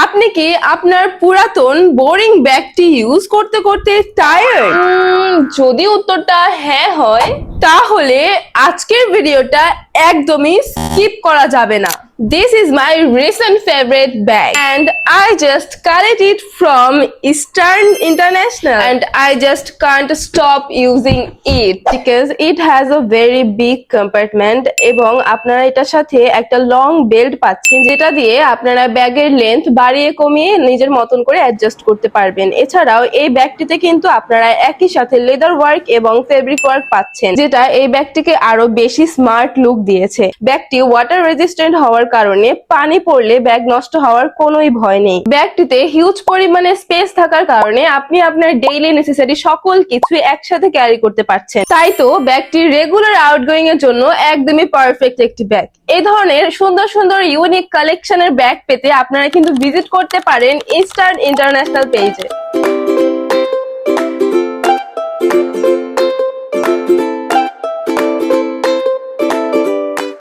আপনি কি আপনার পুরাতন বোরিং ব্যাগটি ইউজ করতে করতে টায়ার্ড? যদি উত্তরটা হ্যাঁ হয় তাহলে আজকের ভিডিওটা একদমই স্কিপ করা যাবে না। This is my recent favorite bag and I just got it from Eastern International and I just can't stop using it because it has a very big compartment এবং আপনারা এটার সাথে একটা লং বেল্ট পাচ্ছেন যেটা দিয়ে আপনারা ব্যাগের লেন্থ বাড়িয়ে কমিয়ে নিজের মতন করে অ্যাডজাস্ট করতে পারবেন। এছাড়াও এই ব্যাগটিতে কিন্তু আপনারা একই সাথে লেদার ওয়ার্ক এবং ফেব্রিক ওয়ার্ক পাচ্ছেন যেটা এই ব্যাগটিকে আরো বেশি স্মার্ট লুক দিয়েছে। ব্যাগটি ওয়াটার রেজিস্ট্যান্ট হওয়ার কারণে পানি পড়লে ব্যাগ নষ্ট হওয়ার কোনোই ভয় নেই। ব্যাগটিতে হিউজ পরিমাণে স্পেস থাকার কারণে আপনি আপনার ডেইলি নেসেসারি সকল কিছু একসাথে ক্যারি করতে পারছেন। তাই তো ব্যাগটি রেগুলার আউটগোয়িং এর জন্য একদমই পারফেক্ট একটি ব্যাগ। এই ধরনের সুন্দর সুন্দর ইউনিক কালেকশনের ব্যাগ পেতে আপনারা কিন্তু ভিজিট করতে পারেন ইস্টার্ন ইন্টারন্যাশনাল পেজে।